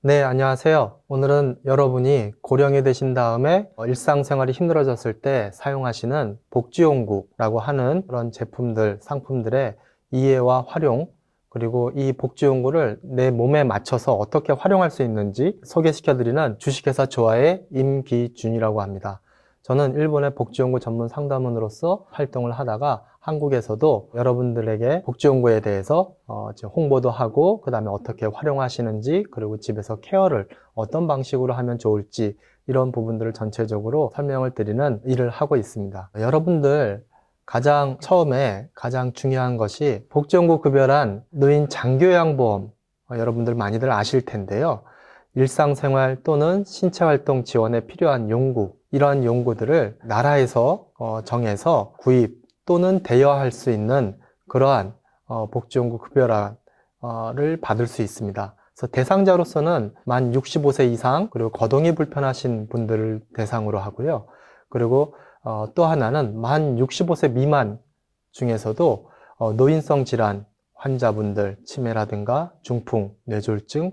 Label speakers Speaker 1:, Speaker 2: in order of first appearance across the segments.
Speaker 1: 네, 안녕하세요. 오늘은 여러분이 고령이 되신 다음에 일상생활이 힘들어졌을 때 사용하시는 복지용구라고 하는 그런 제품들, 상품들의 이해와 활용, 그리고 이 복지용구를 내 몸에 맞춰서 어떻게 활용할 수 있는지 소개시켜드리는 주식회사 조아의 임기준이라고 합니다. 저는 일본의 복지연구 전문 상담원으로서 활동을 하다가 한국에서도 여러분들에게 복지연구에 대해서 홍보도 하고 그 다음에 어떻게 활용하시는지 그리고 집에서 케어를 어떤 방식으로 하면 좋을지 이런 부분들을 전체적으로 설명을 드리는 일을 하고 있습니다. 여러분들 가장 처음에 가장 중요한 것이 복지연구 급여란 노인 장교양보험 여러분들 많이들 아실 텐데요. 일상생활 또는 신체활동 지원에 필요한 용구, 이러한 용구들을 나라에서 정해서 구입 또는 대여할 수 있는 그러한 복지용구 급여를 받을 수 있습니다. 그래서 대상자로서는 만 65세 이상 그리고 거동이 불편하신 분들을 대상으로 하고요. 그리고 또 하나는 만 65세 미만 중에서도 노인성 질환 환자분들, 치매라든가 중풍, 뇌졸중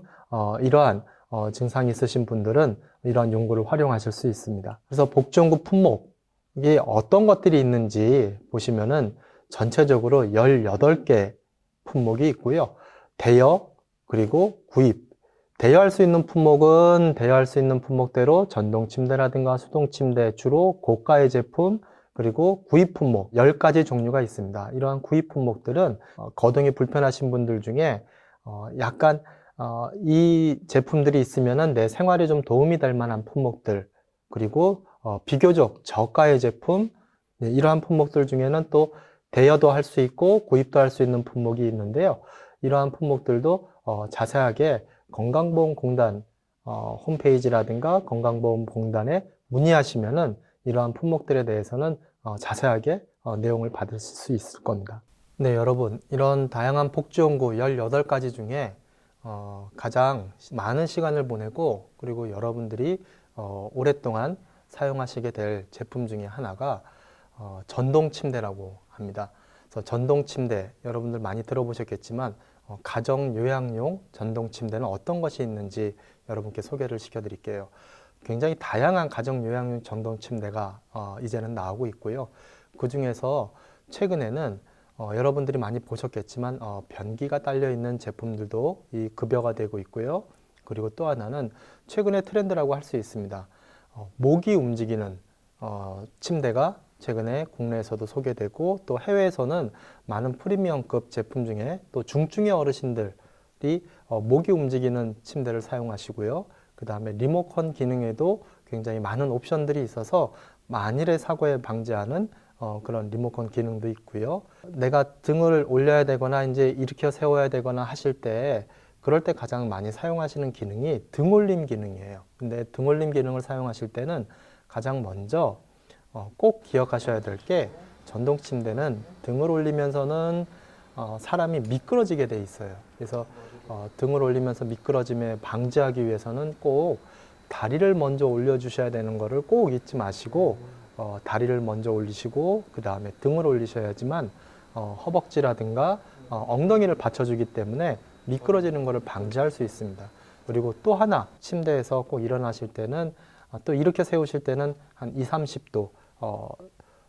Speaker 1: 이러한 증상이 있으신 분들은 이러한 용구를 활용하실 수 있습니다. 그래서 복지용구 품목이 어떤 것들이 있는지 보시면은 전체적으로 18개 품목이 있고요. 대여, 그리고 구입. 대여할 수 있는 품목은 대여할 수 있는 품목대로 전동 침대라든가 수동 침대, 주로 고가의 제품, 그리고 구입 품목 10가지 종류가 있습니다. 이러한 구입 품목들은 거동이 불편하신 분들 중에 약간 이 제품들이 있으면 내 생활에 좀 도움이 될 만한 품목들, 그리고 비교적 저가의 제품, 네, 이러한 품목들 중에는 또 대여도 할 수 있고 구입도 할 수 있는 품목이 있는데요. 이러한 품목들도 자세하게 건강보험공단 홈페이지라든가 건강보험공단에 문의하시면은 이러한 품목들에 대해서는 자세하게 내용을 받을 수 있을 겁니다. 네, 여러분, 이런 다양한 복지용구 18가지 중에 가장 많은 시간을 보내고 그리고 여러분들이 오랫동안 사용하시게 될 제품 중에 하나가 전동 침대라고 합니다. 그래서 전동 침대 여러분들 많이 들어보셨겠지만 가정 요양용 전동 침대는 어떤 것이 있는지 여러분께 소개를 시켜드릴게요. 굉장히 다양한 가정 요양용 전동 침대가 이제는 나오고 있고요. 그 중에서 최근에는 여러분들이 많이 보셨겠지만 변기가 딸려 있는 제품들도 이 급여가 되고 있고요. 그리고 또 하나는 최근의 트렌드라고 할 수 있습니다. 목이 움직이는 침대가 최근에 국내에서도 소개되고 또 해외에서는 많은 프리미엄급 제품 중에 또 중증의 어르신들이 목이 움직이는 침대를 사용하시고요. 그 다음에 리모컨 기능에도 굉장히 많은 옵션들이 있어서 만일의 사고에 방지하는 그런 리모컨 기능도 있고요. 내가 등을 올려야 되거나 이제 일으켜 세워야 되거나 하실 때 그럴 때 가장 많이 사용하시는 기능이 등올림 기능이에요. 근데 등올림 기능을 사용하실 때는 가장 먼저 꼭 기억하셔야 될 게 전동 침대는 등을 올리면서는 사람이 미끄러지게 돼 있어요. 그래서 등을 올리면서 미끄러짐에 방지하기 위해서는 꼭 다리를 먼저 올려주셔야 되는 거를 꼭 잊지 마시고 다리를 먼저 올리시고 그 다음에 등을 올리셔야지만 허벅지라든가 엉덩이를 받쳐주기 때문에 미끄러지는 것을 방지할 수 있습니다. 그리고 또 하나 침대에서 꼭 일어나실 때는 또 이렇게 세우실 때는 한 2, 30도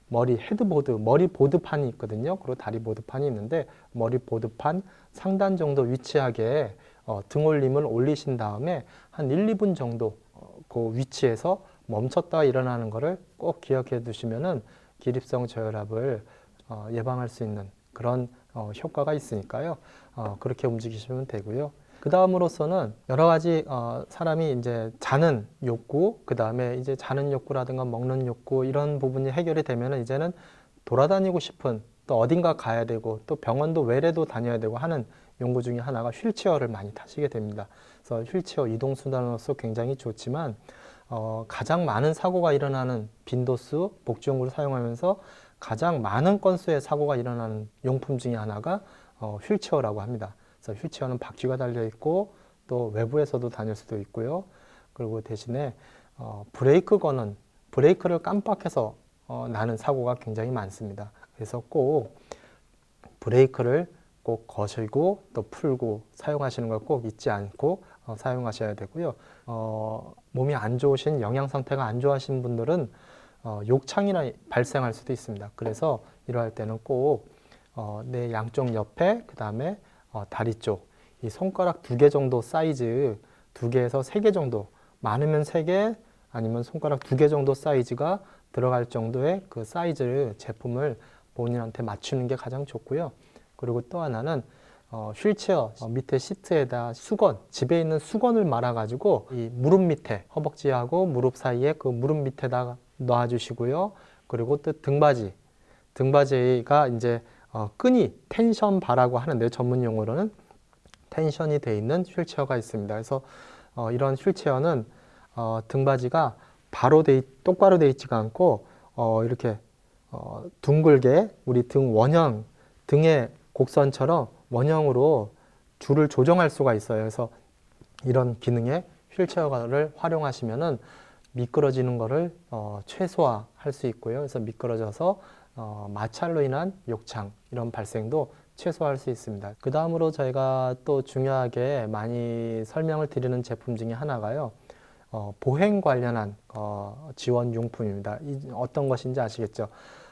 Speaker 1: 머리 헤드보드, 머리 보드판이 있거든요. 그리고 다리 보드판이 있는데 머리 보드판 상단 정도 위치하게 등올림을 올리신 다음에 한 1, 2분 정도 그 위치에서 멈췄다가 일어나는 것을 꼭 기억해 두시면은 기립성 저혈압을 예방할 수 있는 그런 효과가 있으니까요. 그렇게 움직이시면 되고요. 그 다음으로서는 여러 가지 사람이 이제 자는 욕구, 그 다음에 이제 자는 욕구라든가 먹는 욕구 이런 부분이 해결이 되면은 이제는 돌아다니고 싶은 또 어딘가 가야 되고 또 병원도 외래도 다녀야 되고 하는 용구 중에 하나가 휠체어를 많이 타시게 됩니다. 그래서 휠체어 이동수단으로서 굉장히 좋지만 가장 많은 사고가 일어나는 빈도수 복지용구를 사용하면서 가장 많은 건수의 사고가 일어나는 용품 중에 하나가 휠체어라고 합니다. 그래서 휠체어는 바퀴가 달려 있고 또 외부에서도 다닐 수도 있고요. 그리고 대신에 브레이크 거는 브레이크를 깜빡해서 나는 사고가 굉장히 많습니다. 그래서 꼭 브레이크를 꼭 거시고 또 풀고 사용하시는 걸 꼭 잊지 않고 사용하셔야 되고요. 몸이 안 좋으신 영양 상태가 안 좋아하신 분들은 욕창이나 발생할 수도 있습니다. 그래서 이러할 때는 꼭 내 양쪽 옆에 그 다음에 다리 쪽 이 손가락 2개 정도 사이즈 2개에서 3개 정도 많으면 3개 아니면 손가락 2개 정도 사이즈가 들어갈 정도의 그 사이즈를 제품을 본인한테 맞추는 게 가장 좋고요. 그리고 또 하나는 휠체어 밑에 시트에다 수건, 집에 있는 수건을 말아가지고 이 무릎 밑에, 허벅지하고 무릎 사이에 그 무릎 밑에다가 놔주시고요. 그리고 또 등받이가 이제 끈이 텐션 바라고 하는데 전문 용어로는 텐션이 되어 있는 휠체어가 있습니다. 그래서 이런 휠체어는 등받이가 똑바로 되어 있지가 않고 이렇게 둥글게 우리 등 원형, 등의 곡선처럼 원형으로 줄을 조정할 수가 있어요. 그래서 이런 기능의 휠체어를 활용하시면은 미끄러지는 거를 최소화할 수 있고요. 그래서 미끄러져서 마찰로 인한 욕창 이런 발생도 최소화할 수 있습니다. 그 다음으로 저희가 또 중요하게 많이 설명을 드리는 제품 중에 하나가요. 보행 관련한 지원 용품입니다. 어떤 것인지 아시겠죠?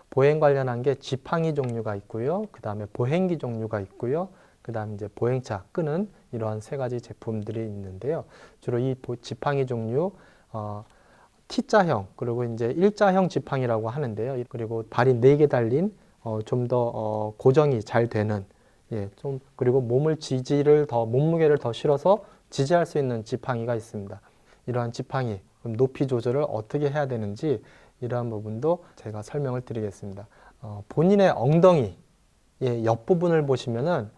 Speaker 1: 보행 관련한 게 지팡이 종류가 있고요. 그 다음에 보행기 종류가 있고요. 그 다음에 이제 보행차 끄는 이러한 3가지 제품들이 있는데요. 주로 이 지팡이 종류, T자형, 그리고 이제 일자형 지팡이라고 하는데요. 그리고 발이 4개 달린 좀 더 고정이 잘 되는, 그리고 몸무게를 더 실어서 지지할 수 있는 지팡이가 있습니다. 이러한 지팡이, 그럼 높이 조절을 어떻게 해야 되는지 이러한 부분도 제가 설명을 드리겠습니다. 본인의 엉덩이 옆부분을 보시면은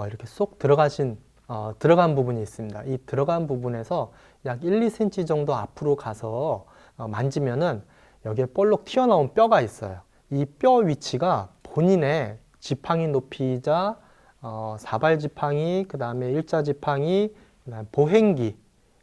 Speaker 1: 이렇게 쏙 들어간 부분이 있습니다. 이 들어간 부분에서 약 1, 2cm 정도 앞으로 가서 만지면은 여기에 볼록 튀어나온 뼈가 있어요. 이 뼈 위치가 본인의 지팡이 높이자 사발 지팡이, 그 다음에 일자 지팡이, 그다음에 보행기,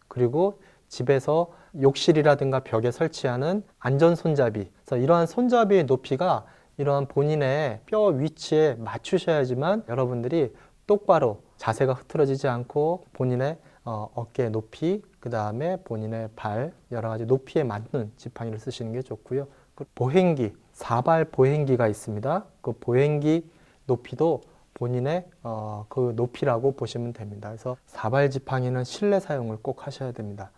Speaker 1: 그리고 집에서 욕실이라든가 벽에 설치하는 안전 손잡이. 그래서 이러한 손잡이의 높이가 이러한 본인의 뼈 위치에 맞추셔야지만 여러분들이 똑바로 자세가 흐트러지지 않고 본인의 어깨 높이, 그 다음에 본인의 발 여러 가지 높이에 맞는 지팡이를 쓰시는 게 좋고요. 보행기, 사발 보행기가 있습니다. 그 보행기 높이도 본인의 그 높이라고 보시면 됩니다. 그래서 사발 지팡이는 실내 사용을 꼭 하셔야 됩니다.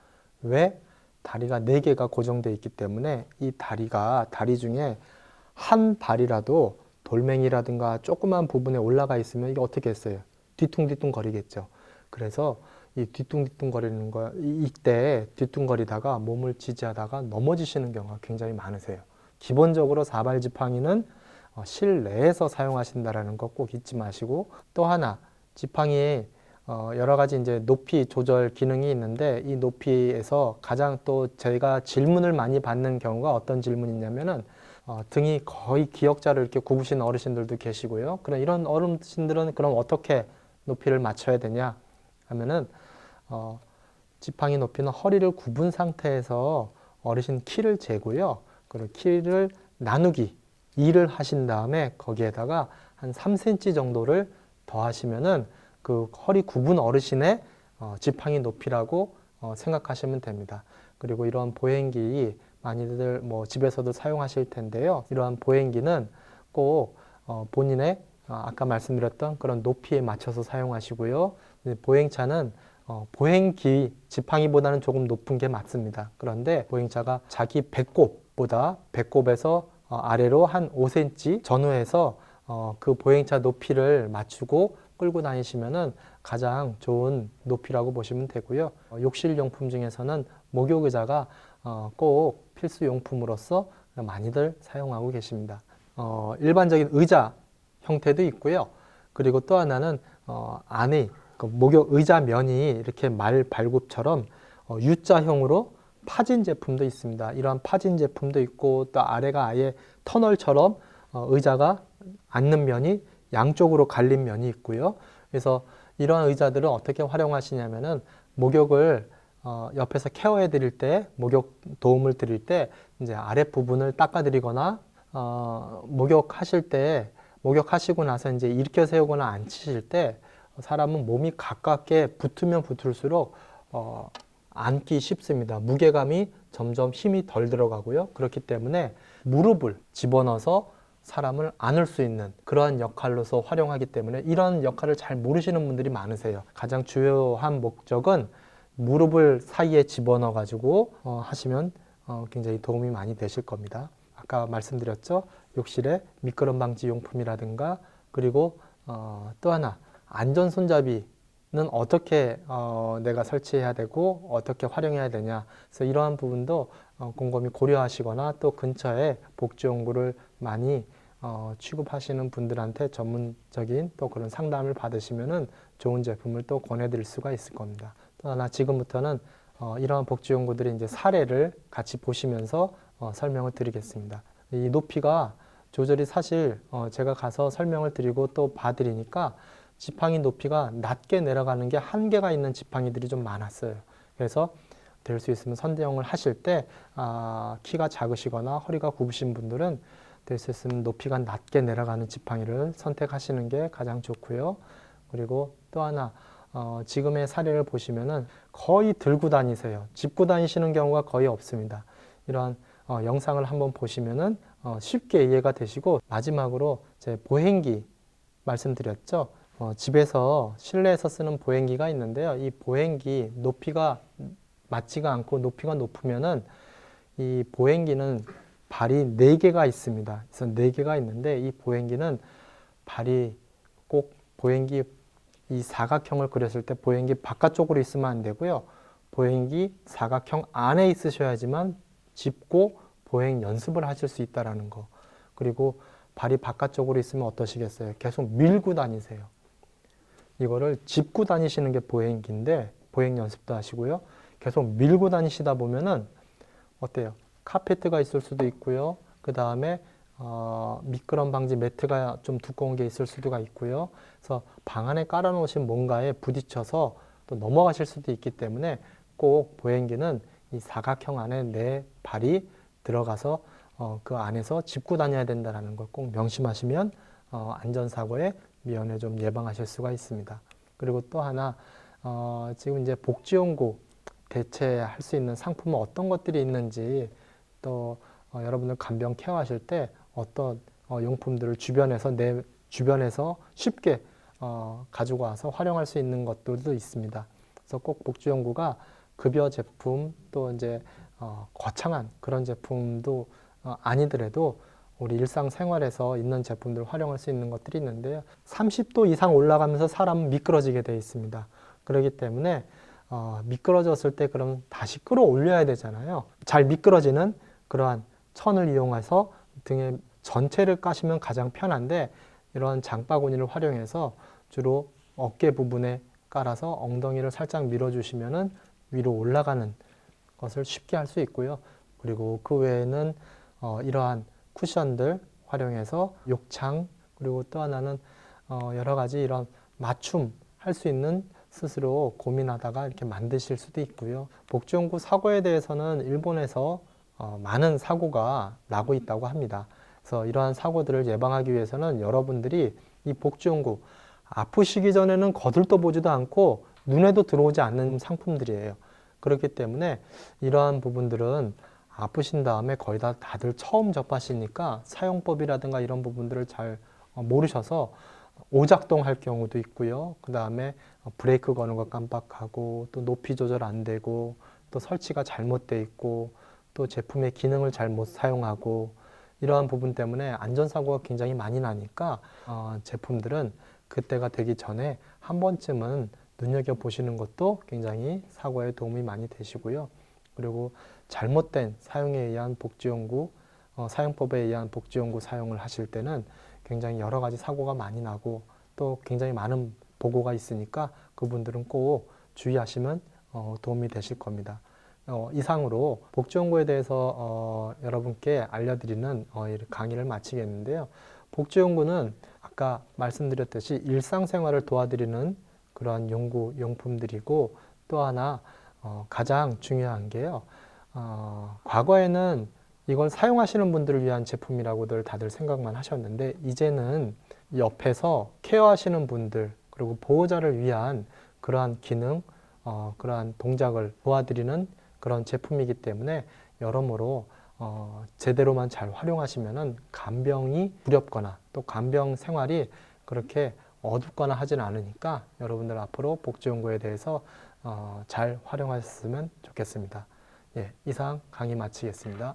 Speaker 1: 왜? 다리가 4개가 고정되어 있기 때문에 이 다리 중에 한 발이라도 돌멩이라든가 조그만 부분에 올라가 있으면 이게 어떻게 했어요? 뒤뚱뒤뚱 거리겠죠. 그래서 이 뒤뚱뒤뚱 거리는 이때 뒤뚱거리다가 몸을 지지하다가 넘어지시는 경우가 굉장히 많으세요. 기본적으로 사발 지팡이는 실내에서 사용하신다라는 거 꼭 잊지 마시고, 또 하나 지팡이에 여러 가지 이제 높이 조절 기능이 있는데 이 높이에서 가장 또 저희가 질문을 많이 받는 경우가 어떤 질문이 있냐면은 등이 거의 기역자를 이렇게 굽으신 어르신들도 계시고요. 그럼 이런 어르신들은 그럼 어떻게 높이를 맞춰야 되냐 하면은 지팡이 높이는 허리를 굽은 상태에서 어르신 키를 재고요. 그리고 키를 나누기 2를 하신 다음에 거기에다가 한 3cm 정도를 더하시면은 그 허리 굽은 어르신의 지팡이 높이라고 생각하시면 됩니다. 그리고 이런 보행기 많이들 집에서도 사용하실 텐데요. 이러한 보행기는 꼭 본인의 아까 말씀드렸던 그런 높이에 맞춰서 사용하시고요. 보행차는 보행기 지팡이보다는 조금 높은 게 맞습니다. 그런데 보행차가 자기 배꼽에서 아래로 한 5cm 전후해서 그 보행차 높이를 맞추고 끌고 다니시면은 가장 좋은 높이라고 보시면 되고요. 욕실 용품 중에서는 목욕 의자가 꼭 필수 용품으로서 많이들 사용하고 계십니다. 일반적인 의자 형태도 있고요. 그리고 또 하나는 안에 그 목욕 의자 면이 이렇게 말 발굽처럼 U자형으로 파진 제품도 있습니다. 이러한 파진 제품도 있고 또 아래가 아예 터널처럼 의자가 앉는 면이 양쪽으로 갈린 면이 있고요. 그래서 이러한 의자들은 어떻게 활용하시냐면은 목욕을 옆에서 케어해 드릴 때, 목욕 도움을 드릴 때 이제 아랫부분을 닦아 드리거나 목욕하시고 나서 이제 일으켜 세우거나 앉히실 때 사람은 몸이 가깝게 붙으면 붙을수록 앉기 쉽습니다. 무게감이 점점 힘이 덜 들어가고요. 그렇기 때문에 무릎을 집어넣어서 사람을 안을 수 있는 그러한 역할로서 활용하기 때문에 이런 역할을 잘 모르시는 분들이 많으세요. 가장 주요한 목적은 무릎을 사이에 집어넣어 가지고 하시면 굉장히 도움이 많이 되실 겁니다. 아까 말씀드렸죠. 욕실에 미끄럼 방지 용품이라든가 그리고 또 하나 안전 손잡이는 어떻게 내가 설치해야 되고 어떻게 활용해야 되냐. 그래서 이러한 부분도 곰곰이 고려하시거나 또 근처에 복지연구를 많이 취급하시는 분들한테 전문적인 또 그런 상담을 받으시면은 좋은 제품을 또 권해드릴 수가 있을 겁니다. 또 하나 지금부터는 이러한 복지연구들의 이제 사례를 같이 보시면서 설명을 드리겠습니다. 이 높이가 조절이 사실 제가 가서 설명을 드리고 또 봐드리니까 지팡이 높이가 낮게 내려가는 게 한계가 있는 지팡이들이 좀 많았어요. 그래서 될 수 있으면 선대용을 하실 때 키가 작으시거나 허리가 굽으신 분들은 될 수 있으면 높이가 낮게 내려가는 지팡이를 선택하시는 게 가장 좋고요. 그리고 또 하나 지금의 사례를 보시면은 거의 들고 다니세요. 짚고 다니시는 경우가 거의 없습니다. 이러한 영상을 한번 보시면은 쉽게 이해가 되시고 마지막으로 제 보행기 말씀드렸죠. 집에서 실내에서 쓰는 보행기가 있는데요. 이 보행기 높이가 맞지가 않고 높이가 높으면은 이 보행기는 발이 4개가 있습니다. 그래서 4개가 있는데 이 보행기는 발이 꼭 보행기 이 사각형을 그렸을 때 보행기 바깥쪽으로 있으면 안 되고요. 보행기 사각형 안에 있으셔야지만 짚고 보행 연습을 하실 수 있다라는 거. 그리고 발이 바깥쪽으로 있으면 어떠시겠어요? 계속 밀고 다니세요. 이거를 짚고 다니시는 게 보행기인데 보행 연습도 하시고요. 계속 밀고 다니시다 보면은 어때요? 카페트가 있을 수도 있고요. 그 다음에 미끄럼 방지 매트가 좀 두꺼운 게 있을 수도 있고요. 그래서 방 안에 깔아놓으신 뭔가에 부딪혀서 또 넘어가실 수도 있기 때문에 꼭 보행기는 이 사각형 안에 내 발이 들어가서 그 안에서 짚고 다녀야 된다는 걸 꼭 명심하시면 안전사고의 미연에 좀 예방하실 수가 있습니다. 그리고 또 하나 지금 이제 복지연구 대체할 수 있는 상품은 어떤 것들이 있는지 또 여러분들 간병 케어하실 때 어떤 용품들을 주변에서 내 주변에서 쉽게 가지고 와서 활용할 수 있는 것들도 있습니다. 그래서 꼭 복지연구가 급여 제품 또 이제 거창한 그런 제품도 아니더라도 우리 일상생활에서 있는 제품들 활용할 수 있는 것들이 있는데요. 30도 이상 올라가면서 사람은 미끄러지게 되어 있습니다. 그렇기 때문에 미끄러졌을 때 그럼 다시 끌어올려야 되잖아요. 잘 미끄러지는 그러한 천을 이용해서 등에 전체를 까시면 가장 편한데 이런 장바구니를 활용해서 주로 어깨 부분에 깔아서 엉덩이를 살짝 밀어주시면은 위로 올라가는 것을 쉽게 할 수 있고요. 그리고 그 외에는 이러한 쿠션들 활용해서 욕창 그리고 또 하나는 여러 가지 이런 맞춤 할 수 있는 스스로 고민하다가 이렇게 만드실 수도 있고요. 복지연구 사고에 대해서는 일본에서 많은 사고가 나고 있다고 합니다. 그래서 이러한 사고들을 예방하기 위해서는 여러분들이 이 복지연구 아프시기 전에는 거들떠 보지도 않고 눈에도 들어오지 않는 상품들이에요. 그렇기 때문에 이러한 부분들은 아프신 다음에 거의 다들 처음 접하시니까 사용법이라든가 이런 부분들을 잘 모르셔서 오작동 할 경우도 있고요. 그 다음에 브레이크 거는 거 깜빡하고 또 높이 조절 안 되고 또 설치가 잘못돼 있고 또 제품의 기능을 잘못 사용하고 이러한 부분 때문에 안전사고가 굉장히 많이 나니까 제품들은 그때가 되기 전에 한 번쯤은 눈여겨보시는 것도 굉장히 사고에 도움이 많이 되시고요. 그리고 잘못된 사용에 의한 복지연구, 사용법에 의한 복지연구 사용을 하실 때는 굉장히 여러 가지 사고가 많이 나고 또 굉장히 많은 보고가 있으니까 그분들은 꼭 주의하시면 도움이 되실 겁니다. 이상으로 복지연구에 대해서 여러분께 알려드리는 강의를 마치겠는데요. 복지연구는 아까 말씀드렸듯이 일상생활을 도와드리는 그러한 연구 용품들이고 또 하나 가장 중요한 게요. 과거에는 이걸 사용하시는 분들을 위한 제품이라고들 다들 생각만 하셨는데 이제는 옆에서 케어하시는 분들 그리고 보호자를 위한 그러한 기능 그러한 동작을 도와드리는 그런 제품이기 때문에 여러모로 제대로만 잘 활용하시면은 간병이 두렵거나 또 간병 생활이 그렇게 어둡거나 하진 않으니까 여러분들 앞으로 복지연구에 대해서 잘 활용하셨으면 좋겠습니다. 예, 이상 강의 마치겠습니다.